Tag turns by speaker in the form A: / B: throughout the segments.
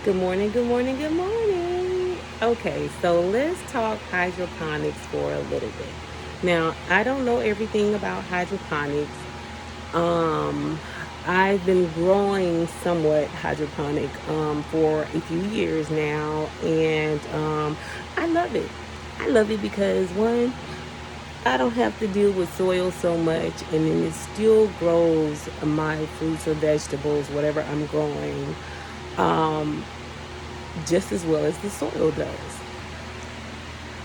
A: Good morning, good morning, good morning. Okay, so let's talk hydroponics for a little bit. Now, I don't know everything about hydroponics. Um, I've been growing somewhat hydroponic for a few years now, and I love it. I love it because one, I don't have to deal with soil so much, and then it still grows my fruits or vegetables, whatever I'm growing. Um, just as well as the soil does.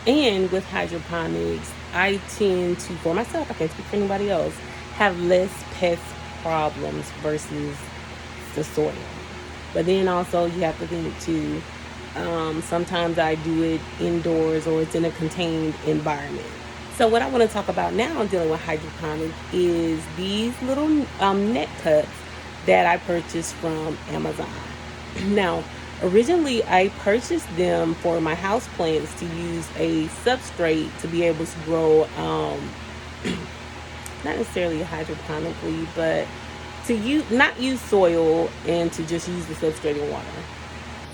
A: And with hydroponics, I tend to, for myself, I can't speak for anybody else, have less pest problems versus the soil. But then also you have to think too, sometimes I do it indoors or it's in a contained environment. So what I want to talk about now dealing with hydroponics is these little net cups that I purchased from Amazon. Now, originally I purchased them for my house plants to use a substrate to be able to grow, not necessarily hydroponically, but to use not use soil and to just use the substrate and water.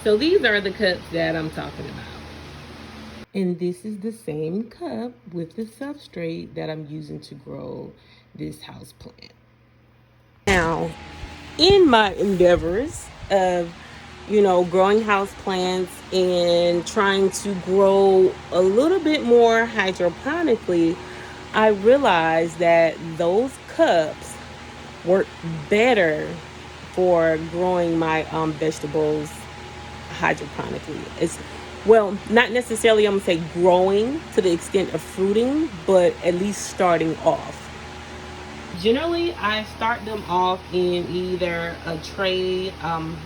A: So these are the cups that I'm talking about. And this is the same cup with the substrate that I'm using to grow this house plant. Now, in my endeavors of growing house plants and trying to grow a little bit more hydroponically, I realized that those cups work better for growing my vegetables hydroponically. It's well, not necessarily I'm gonna say growing to the extent of fruiting, but at least starting off. Generally, I start them off in either a tray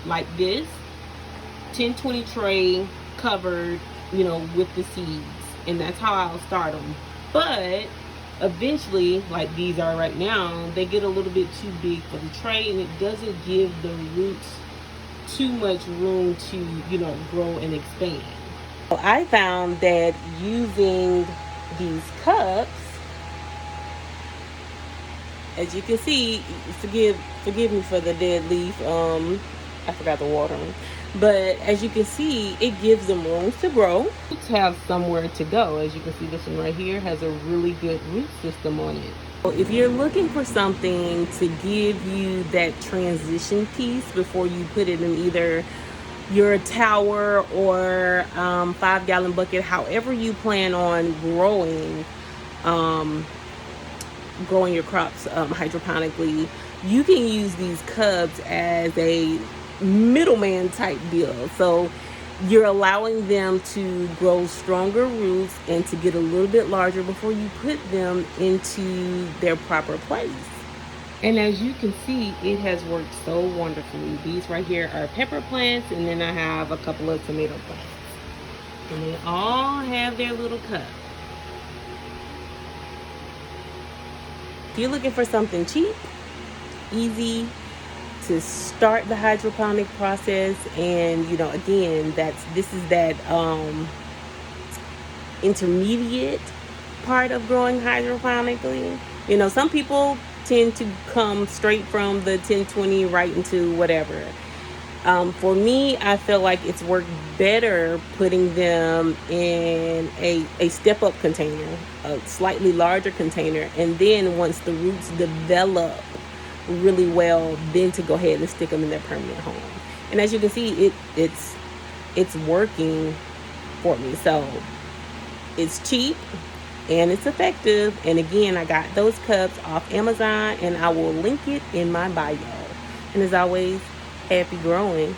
A: like this, 10-20 tray covered, with the seeds. And that's how I'll start them. But eventually, like these are right now, they get a little bit too big for the tray and it doesn't give the roots too much room to, grow and expand. So I found that using these cups, as you can see, forgive me for the dead leaf. I forgot the water. But as you can see, it gives them room to grow. Roots have somewhere to go. As you can see, this one right here has a really good root system on it. So if you're looking for something to give you that transition piece before you put it in either your tower or 5-gallon bucket, however you plan on growing your crops hydroponically, you can use these cups as a middleman type deal. So you're allowing them to grow stronger roots and to get a little bit larger before you put them into their proper place. And as you can see, it has worked so wonderfully. These right here are pepper plants, and then I have a couple of tomato plants. And they all have their little cup. If you're looking for something cheap, easy to start the hydroponic process, and again, this is that intermediate part of growing hydroponically. Some people tend to come straight from the 10-20 right into whatever. For me, I feel like it's worked better putting them in a step-up container, a slightly larger container, and then once the roots develop really well, then to go ahead and stick them in their permanent home. And as you can see, it's working for me. So it's cheap and it's effective. And again, I got those cups off Amazon, and I will link it in my bio. And as always, happy growing.